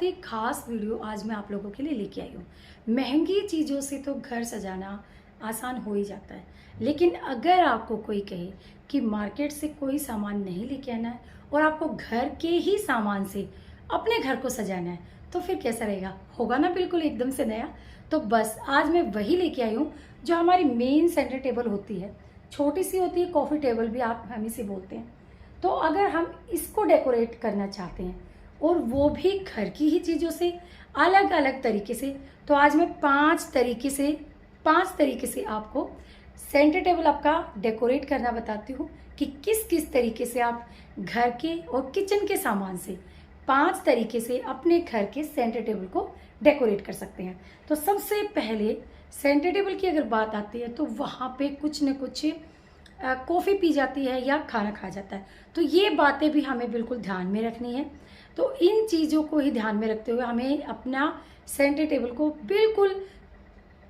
बहुत ही खास वीडियो आज मैं आप लोगों के लिए लेके आई हूँ। महंगी चीज़ों से तो घर सजाना आसान हो ही जाता है, लेकिन अगर आपको कोई कहे कि मार्केट से कोई सामान नहीं लेके आना है और आपको घर के ही सामान से अपने घर को सजाना है तो फिर कैसा रहेगा? होगा ना बिल्कुल एकदम से नया। तो बस आज मैं वही लेके आई हूँ जो हमारी मेन सेंटर टेबल होती है। छोटी सी होती है, कॉफ़ी टेबल भी आप हम इसे बोलते हैं। तो अगर हम इसको डेकोरेट करना चाहते हैं और वो भी घर की ही चीज़ों से, अलग अलग तरीके से, तो आज मैं पांच तरीके से आपको सेंटर टेबल आपका डेकोरेट करना बताती हूँ कि किस किस तरीके से आप घर के और किचन के सामान से 5 तरीके से अपने घर के सेंटर टेबल को डेकोरेट कर सकते हैं। तो सबसे पहले सेंटर टेबल की अगर बात आती है तो वहाँ पे कुछ न कुछ कॉफ़ी पी जाती है या खाना खा जाता है, तो ये बातें भी हमें बिल्कुल ध्यान में रखनी है। तो इन चीज़ों को ही ध्यान में रखते हुए हमें अपना सेंटर टेबल को बिल्कुल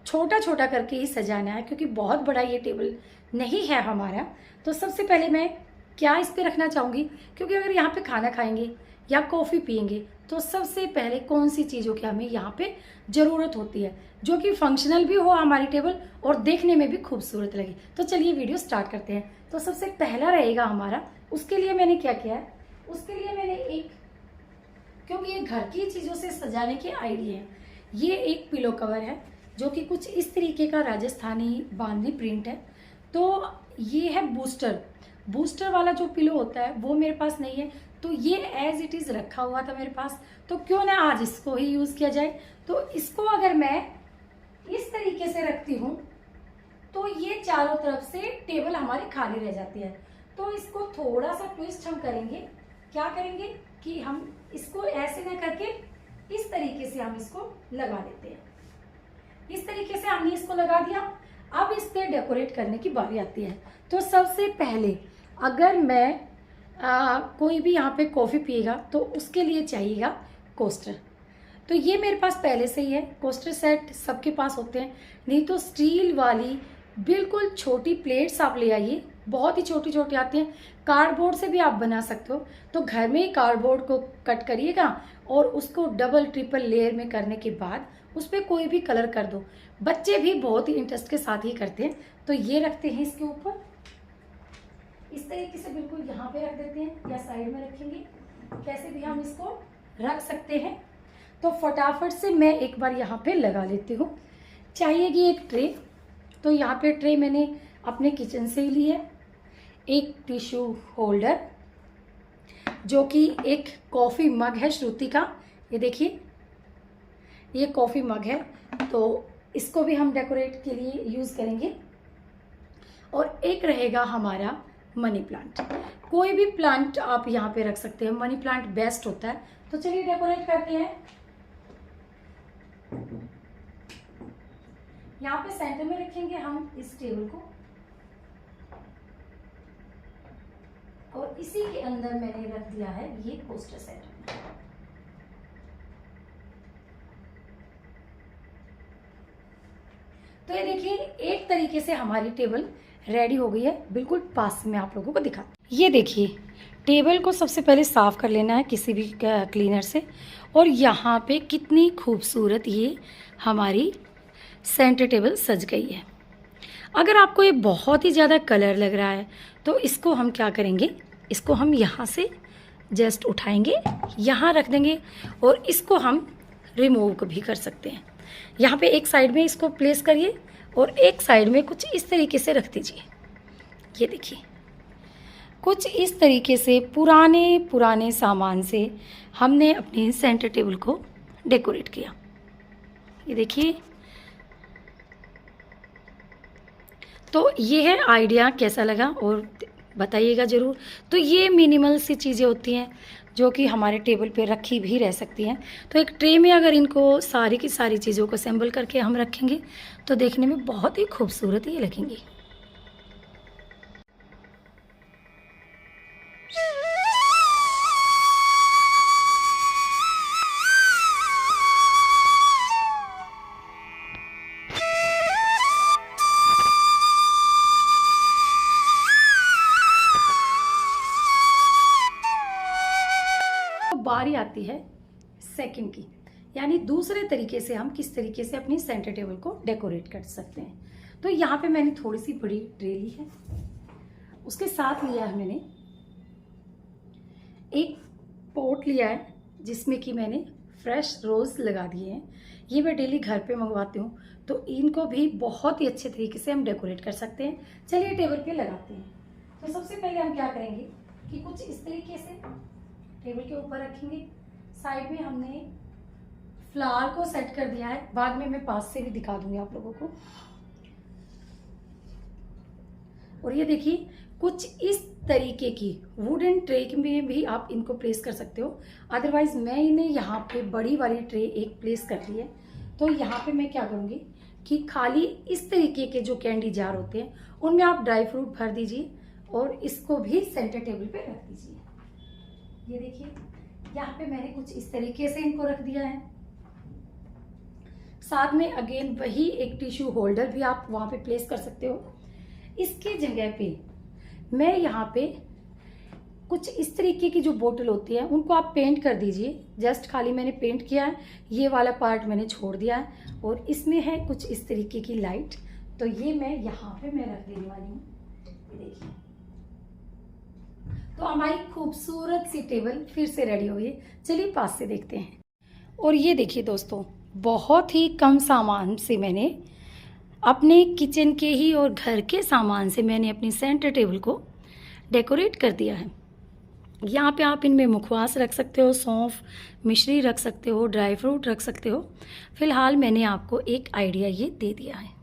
छोटा छोटा करके ही सजाना है, क्योंकि बहुत बड़ा ये टेबल नहीं है हमारा। तो सबसे पहले मैं क्या इस पे रखना चाहूँगी, क्योंकि अगर यहाँ पे खाना खाएंगे या कॉफ़ी पियेंगे तो सबसे पहले कौन सी चीज़ों की हमें यहाँ पे ज़रूरत होती है जो कि फंक्शनल भी हो हमारी टेबल और देखने में भी खूबसूरत लगे। तो चलिए वीडियो स्टार्ट करते हैं। तो सबसे पहला रहेगा हमारा, उसके लिए मैंने क्या किया है, उसके लिए मैंने एक, क्योंकि ये घर की चीज़ों से सजाने के आइडिया है, ये एक पिलो कवर है जो कि कुछ इस तरीके का राजस्थानी बांधनी प्रिंट है। तो ये है बूस्टर वाला जो पिलो होता है वो मेरे पास नहीं है, तो ये एज इट इज़ रखा हुआ था मेरे पास, तो क्यों ना आज इसको ही यूज़ किया जाए। तो इसको अगर मैं इस तरीके से रखती हूँ तो ये चारों तरफ से टेबल हमारी खाली रह जाती है। तो इसको थोड़ा सा ट्विस्ट हम करेंगे, क्या करेंगे कि हम इसको ऐसे ना करके इस तरीके से हम इसको लगा देते हैं। इस तरीके से हमने इसको लगा दिया। अब इस पे डेकोरेट करने की बारी आती है। तो सबसे पहले अगर मैं कोई भी यहाँ पे कॉफ़ी पिएगा तो उसके लिए चाहिएगा कोस्टर। तो ये मेरे पास पहले से ही है, कोस्टर सेट सबके पास होते हैं। नहीं तो स्टील वाली बिल्कुल छोटी प्लेट्स आप ले आइए, बहुत ही छोटी छोटी आती हैं। कार्डबोर्ड से भी आप बना सकते हो। तो घर में ही कार्डबोर्ड को कट करिएगा और उसको डबल ट्रिपल लेयर में करने के बाद उस पर कोई भी कलर कर दो। बच्चे भी बहुत ही इंटरेस्ट के साथ ही करते हैं। तो ये रखते हैं इसके ऊपर, इस तरीके से बिल्कुल यहाँ पे रख देते हैं या साइड में रखेंगे, कैसे भी हम इसको रख सकते हैं। तो फटाफट से मैं एक बार यहाँ पे लगा लेती हूँ। चाहिएगी एक ट्रे, तो यहाँ पे ट्रे मैंने अपने किचन से ही ली है। एक टिश्यू होल्डर, जो कि एक कॉफ़ी मग है श्रुति का, ये देखिए ये कॉफ़ी मग है, तो इसको भी हम डेकोरेट के लिए यूज़ करेंगे। और एक रहेगा हमारा मनी प्लांट, कोई भी प्लांट आप यहाँ पे रख सकते हैं, मनी प्लांट बेस्ट होता है। तो चलिए डेकोरेट करते हैं। यहाँ पे सेंटर में रखेंगे हम इस टेबल को, और इसी के अंदर मैंने रख दिया है ये कोस्टर सेट। तो ये देखिए एक तरीके से हमारी टेबल रेडी हो गई है। बिल्कुल पास में आप लोगों को दिखा, ये देखिए टेबल को सबसे पहले साफ कर लेना है किसी भी क्लीनर से। और यहाँ पे कितनी खूबसूरत ये हमारी सेंटर टेबल सज गई है। अगर आपको ये बहुत ही ज़्यादा कलर लग रहा है तो इसको हम क्या करेंगे, इसको हम यहाँ से जस्ट उठाएंगे, यहाँ रख देंगे और इसको हम रिमूव भी कर सकते हैं। यहाँ पे एक साइड में इसको प्लेस करिए और एक साइड में कुछ इस तरीके से रख दीजिए। ये देखिए कुछ इस तरीके से पुराने सामान से हमने अपने सेंटर टेबल को डेकोरेट किया। ये देखिए, तो ये है आइडिया, कैसा लगा और बताइएगा ज़रूर। तो ये मिनिमल सी चीज़ें होती हैं जो कि हमारे टेबल पे रखी भी रह सकती हैं। तो एक ट्रे में अगर इनको सारी की सारी चीज़ों को असेंबल करके हम रखेंगे तो देखने में बहुत ही खूबसूरत ये लगेंगी। बारी आती है सेकंड की, यानी दूसरे तरीके से हम किस तरीके से अपनी सेंटर टेबल को डेकोरेट कर सकते हैं। तो यहाँ पे मैंने थोड़ी सी बड़ी ट्रे ली है, उसके साथ लिया है मैंने एक पॉट लिया है जिसमें कि मैंने फ्रेश रोज़ लगा दिए हैं। ये मैं डेली घर पे मंगवाती हूँ, तो इनको भी बहुत ही अच्छे तरीके से हम डेकोरेट कर सकते हैं। चलिए टेबल पे लगाते हैं। तो सबसे पहले हम क्या करेंगे कि कुछ इस तरीके से टेबल के ऊपर रखेंगे। साइड में हमने फ्लावर को सेट कर दिया है, बाद में मैं पास से भी दिखा दूंगी आप लोगों को। और ये देखिए कुछ इस तरीके की वुडन ट्रे में भी आप इनको प्लेस कर सकते हो। अदरवाइज मैं इन्हें यहाँ पे बड़ी वाली ट्रे एक प्लेस कर दी है। तो यहाँ पे मैं क्या करूँगी कि खाली इस तरीके के जो कैंडी जार होते हैं उनमें आप ड्राई फ्रूट भर दीजिए और इसको भी सेंटर टेबल पे रख दीजिए। ये देखिए यहाँ पे मैंने कुछ इस तरीके से इनको रख दिया है। साथ में अगेन वही एक टिश्यू होल्डर भी आप वहाँ पे प्लेस कर सकते हो। इसके जगह पे मैं यहाँ पे कुछ इस तरीके की जो बोतल होती है उनको आप पेंट कर दीजिए। जस्ट खाली मैंने पेंट किया है, ये वाला पार्ट मैंने छोड़ दिया है और इसमें है कुछ इस तरीके की लाइट। तो ये मैं यहाँ पे मैं रख देने वाली हूँ। ये देखिए, तो हमारी खूबसूरत सी टेबल फिर से रेडी हो गई। चलिए पास से देखते हैं। और ये देखिए दोस्तों, बहुत ही कम सामान से मैंने अपने किचन के ही और घर के सामान से मैंने अपनी सेंटर टेबल को डेकोरेट कर दिया है। यहाँ पे आप इनमें मुखवास रख सकते हो, सौंफ मिश्री रख सकते हो, ड्राई फ्रूट रख सकते हो। फिलहाल मैंने आपको एक आइडिया ये दे दिया है।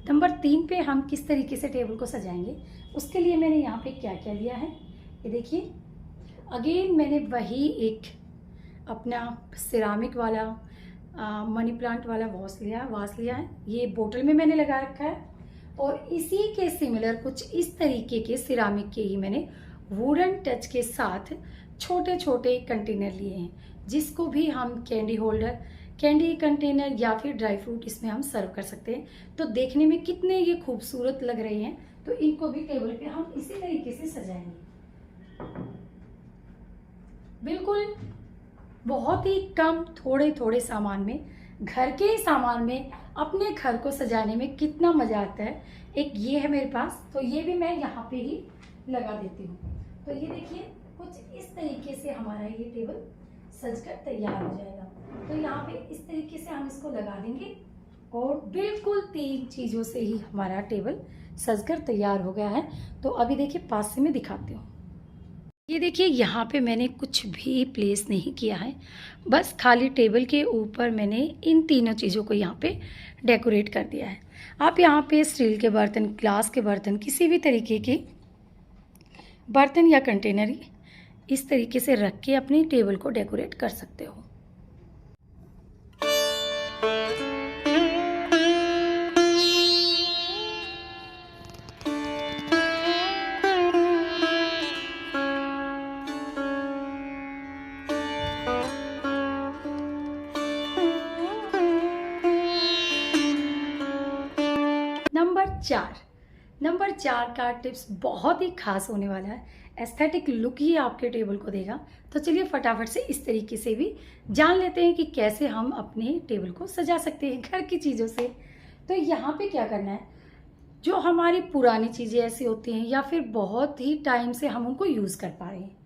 नंबर 3 पे हम किस तरीके से टेबल को सजाएंगे, उसके लिए मैंने यहाँ पे क्या क्या लिया है ये देखिए। अगेन मैंने वही एक अपना सिरामिक वाला मनी प्लांट वाला वास लिया है। ये बोतल में मैंने लगा रखा है और इसी के सिमिलर कुछ इस तरीके के सिरामिक के ही मैंने वुडन टच के साथ छोटे छोटे कंटेनर लिए हैं, जिसको भी हम कैंडी होल्डर, कैंडी कंटेनर या फिर ड्राई फ्रूट इसमें हम सर्व कर सकते हैं। तो देखने में कितने ये खूबसूरत लग रहे हैं। तो इनको भी टेबल पे हम इसी तरीके से सजाएंगे। बिल्कुल बहुत ही कम थोड़े थोड़े सामान में, घर के ही सामान में अपने घर को सजाने में कितना मजा आता है। एक ये है मेरे पास, तो ये भी मैं यहाँ पे ही लगा देती हूँ। तो ये देखिए कुछ इस तरीके से हमारा ये टेबल सजकर तैयार हो जाएगा। तो यहाँ पे इस तरीके से हम इसको लगा देंगे और बिल्कुल 3 चीज़ों से ही हमारा टेबल सजकर तैयार हो गया है। तो अभी देखिए पास से मैं दिखाती हूँ। ये देखिए यहाँ पे मैंने कुछ भी प्लेस नहीं किया है, बस खाली टेबल के ऊपर मैंने इन तीनों चीज़ों को यहाँ पे डेकोरेट कर दिया है। आप यहाँ पे स्टील के बर्तन, ग्लास के बर्तन, किसी भी तरीके के बर्तन या कंटेनर इस तरीके से रख के अपनी टेबल को डेकोरेट कर सकते हो। नंबर 4 का टिप्स बहुत ही खास होने वाला है। एस्थेटिक लुक ही आपके टेबल को देगा। तो चलिए फटाफट से इस तरीके से भी जान लेते हैं कि कैसे हम अपने टेबल को सजा सकते हैं घर की चीज़ों से। तो यहाँ पे क्या करना है, जो हमारी पुरानी चीज़ें ऐसी होती हैं या फिर बहुत ही टाइम से हम उनको यूज़ कर पा रहे हैं,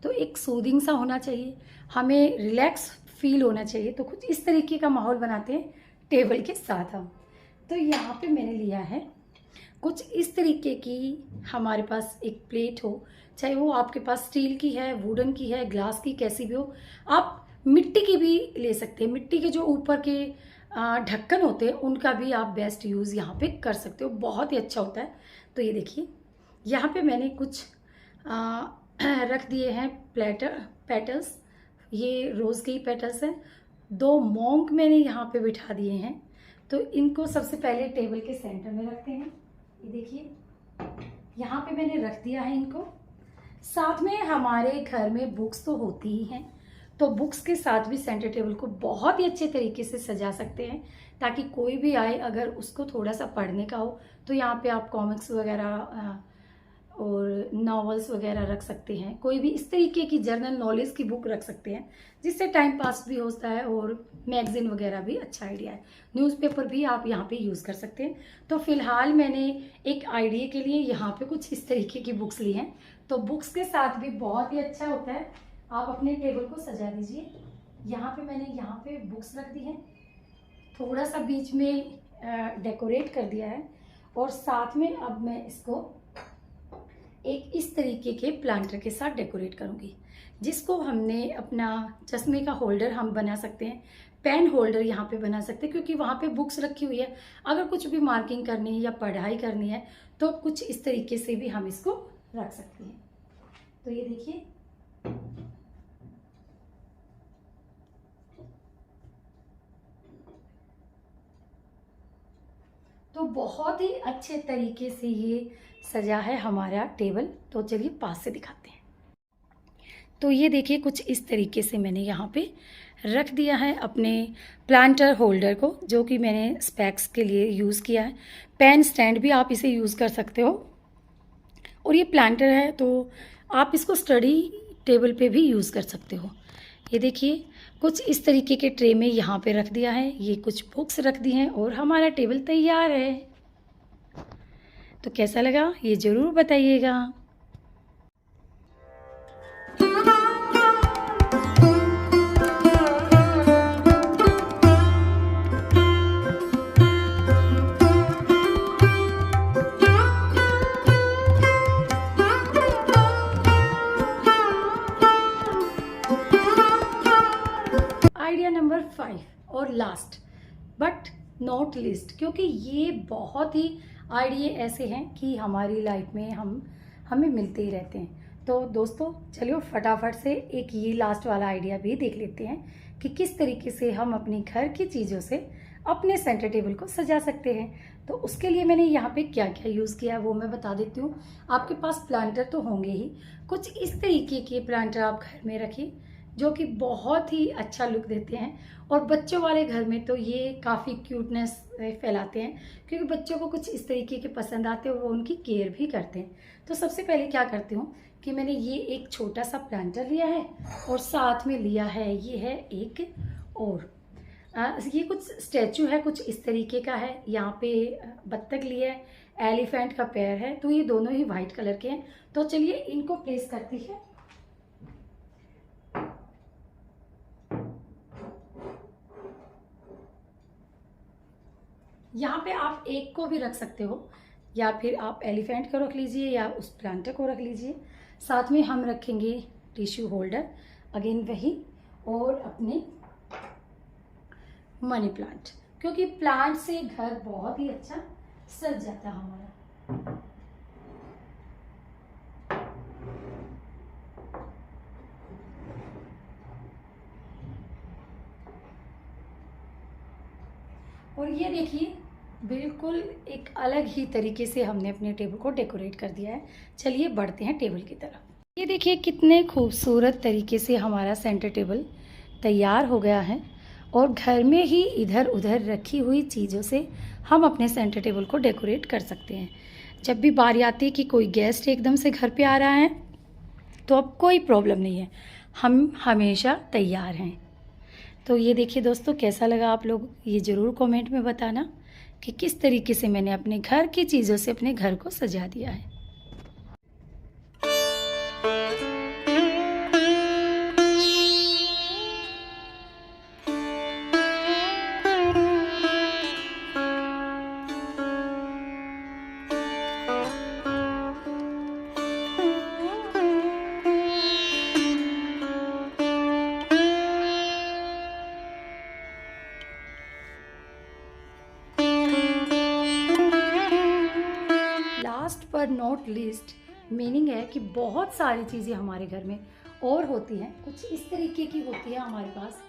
तो एक सूदिंग सा होना चाहिए, हमें रिलैक्स फील होना चाहिए। तो कुछ इस तरीके का माहौल बनाते हैं टेबल के साथ हम। तो यहाँ पे मैंने लिया है कुछ इस तरीके की, हमारे पास एक प्लेट हो, चाहे वो आपके पास स्टील की है, वुडन की है, ग्लास की, कैसी भी हो। आप मिट्टी की भी ले सकते हैं, मिट्टी के जो ऊपर के ढक्कन होते हैं उनका भी आप बेस्ट यूज़ यहाँ पे कर सकते हो, बहुत ही अच्छा होता है। तो ये देखिए यहाँ पे मैंने कुछ रख दिए हैं पेटल्स ये रोज़ के ही पेटल्स हैं। 2 मॉन्क मैंने यहाँ पे बिठा दिए हैं। तो इनको सबसे पहले टेबल के सेंटर में रखते हैं। ये देखिए यहाँ पे मैंने रख दिया है इनको। साथ में हमारे घर में बुक्स तो होती ही हैं, तो बुक्स के साथ भी सेंटर टेबल को बहुत ही अच्छे तरीके से सजा सकते हैं, ताकि कोई भी आए अगर उसको थोड़ा सा पढ़ने का हो तो यहाँ पे आप कॉमिक्स वगैरह और नॉवेल्स वगैरह रख सकते हैं। कोई भी इस तरीके की जनरल नॉलेज की बुक रख सकते हैं, जिससे टाइम पास भी होता है और मैगजीन वगैरह भी अच्छा आइडिया है। न्यूज़पेपर भी आप यहाँ पे यूज़ कर सकते हैं। तो फिलहाल मैंने एक आइडिया के लिए यहाँ पे कुछ इस तरीके की बुक्स ली हैं। तो बुक्स के साथ भी बहुत ही अच्छा होता है, आप अपने टेबल को सजा दीजिए। यहाँ पे मैंने यहाँ पे बुक्स रख दी हैं, थोड़ा सा बीच में डेकोरेट कर दिया है, और साथ में अब मैं इसको एक इस तरीके के प्लांटर के साथ डेकोरेट करूँगी, जिसको हमने अपना चश्मे का होल्डर हम बना सकते हैं, पेन होल्डर यहाँ पे बना सकते हैं, क्योंकि वहाँ पे बुक्स रखी हुई है। अगर कुछ भी मार्किंग करनी है या पढ़ाई करनी है तो कुछ इस तरीके से भी हम इसको रख सकते हैं। तो ये देखिए तो बहुत ही अच्छे तरीके से ये सजा है हमारा टेबल। तो चलिए पास से दिखाते हैं। तो ये देखिए कुछ इस तरीके से मैंने यहाँ पे रख दिया है अपने प्लांटर होल्डर को, जो कि मैंने स्पेक्स के लिए यूज़ किया है। पेन स्टैंड भी आप इसे यूज़ कर सकते हो, और ये प्लांटर है तो आप इसको स्टडी टेबल पे भी यूज़ कर सकते हो। ये देखिए कुछ इस तरीके के ट्रे में यहाँ पे रख दिया है, ये कुछ बुक्स रख दी हैं और हमारा टेबल तैयार है। तो कैसा लगा ये ज़रूर बताइएगा। आइडिया नंबर 5 और लास्ट बट नॉट लीस्ट, क्योंकि ये बहुत ही आइडिया ऐसे हैं कि हमारी लाइफ में हमें मिलते ही रहते हैं। तो दोस्तों चलिए फटाफट से एक ये लास्ट वाला आइडिया भी देख लेते हैं कि किस तरीके से हम अपने घर की चीज़ों से अपने सेंटर टेबल को सजा सकते हैं। तो उसके लिए मैंने यहाँ पे क्या क्या यूज़ किया है वो मैं बता देती हूँ। आपके पास प्लांटर तो होंगे ही, कुछ इस तरीके के प्लांटर आप घर में रखिए जो कि बहुत ही अच्छा लुक देते हैं, और बच्चों वाले घर में तो ये काफ़ी क्यूटनेस फैलाते हैं, क्योंकि बच्चों को कुछ इस तरीके के पसंद आते हैं, वो उनकी केयर भी करते हैं। तो सबसे पहले क्या करती हूँ कि मैंने ये एक छोटा सा प्लांटर लिया है, और साथ में लिया है ये है एक और ये कुछ स्टैचू है कुछ इस तरीके का है। यहाँ पे बत्तख लिया है, एलिफेंट का पैर है, तो ये दोनों ही वाइट कलर के हैं। तो चलिए इनको प्लेस करती है। यहाँ पे आप एक को भी रख सकते हो, या फिर आप एलिफेंट को रख लीजिए या उस प्लांटर को रख लीजिए। साथ में हम रखेंगे टिश्यू होल्डर, अगेन वही, और अपने मनी प्लांट, क्योंकि प्लांट से घर बहुत ही अच्छा सज जाता है हमारा। और ये देखिए बिल्कुल एक अलग ही तरीके से हमने अपने टेबल को डेकोरेट कर दिया है। चलिए बढ़ते हैं टेबल की तरफ। ये देखिए कितने खूबसूरत तरीके से हमारा सेंटर टेबल तैयार हो गया है, और घर में ही इधर उधर रखी हुई चीज़ों से हम अपने सेंटर टेबल को डेकोरेट कर सकते हैं। जब भी बारी आती है कि कोई गेस्ट एकदम से घर पे आ रहा है तो अब कोई प्रॉब्लम नहीं है, हम हमेशा तैयार हैं। तो ये देखिए दोस्तों कैसा लगा, आप लोग ये ज़रूर कमेंट में बताना कि किस तरीके से मैंने अपने घर की चीज़ों से अपने घर को सजा दिया है। लास्ट पर नॉट लीस्ट मीनिंग है कि बहुत सारी चीज़ें हमारे घर में और होती हैं, कुछ इस तरीके की होती है हमारे पास,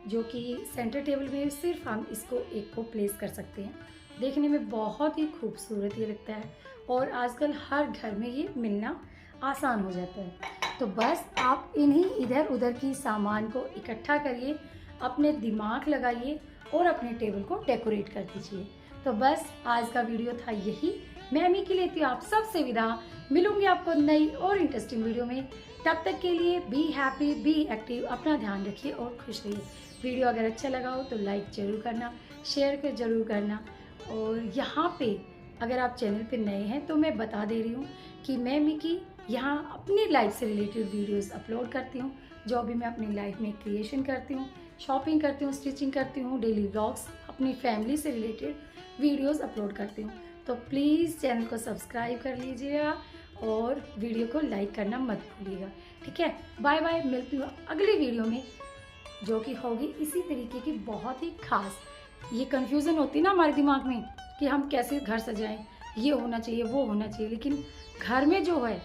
जो कि सेंटर टेबल में सिर्फ हम इसको एक को प्लेस कर सकते हैं। देखने में बहुत ही खूबसूरत ये लगता है और आजकल हर घर में ये मिलना आसान हो जाता है। तो बस आप इन्हीं इधर उधर की सामान को इकट्ठा करिए, अपने दिमाग लगाइए और अपने टेबल को डेकोरेट कर दीजिए। तो बस आज का वीडियो था यही। मैं अमी की लेती हूँ आप सबसे विदा। मिलूंगी आपको नई और इंटरेस्टिंग वीडियो में। तब तक के लिए बी हैप्पी, बी एक्टिव, अपना ध्यान रखिए और खुश रहिए। वीडियो अगर अच्छा लगा हो तो लाइक ज़रूर करना, शेयर कर ज़रूर करना। और यहाँ पे अगर आप चैनल पे नए हैं तो मैं बता दे रही हूँ कि मैं मिकी यहाँ अपनी लाइफ से रिलेटेड वीडियोस अपलोड करती हूँ, जो भी मैं अपनी लाइफ में क्रिएशन करती हूँ, शॉपिंग करती हूँ, स्टिचिंग करती हूँ, डेली व्लॉग्स, अपनी फैमिली से रिलेटेड वीडियोस अपलोड करती हूँ। तो प्लीज़ चैनल को सब्सक्राइब कर लीजिएगा और वीडियो को लाइक करना मत भूलिएगा। ठीक है, बाय बाय। मिलती हूँ अगली वीडियो में, जो कि होगी इसी तरीके की बहुत ही खास। ये कन्फ्यूज़न होती है ना हमारे दिमाग में कि हम कैसे घर सजाएं, ये होना चाहिए, वो होना चाहिए, लेकिन घर में जो है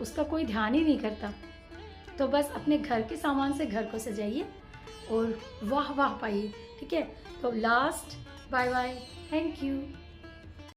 उसका कोई ध्यान ही नहीं करता। तो बस अपने घर के सामान से घर को सजाइए और वाह वाह पाइए। ठीक है, तो last bye bye, thank you.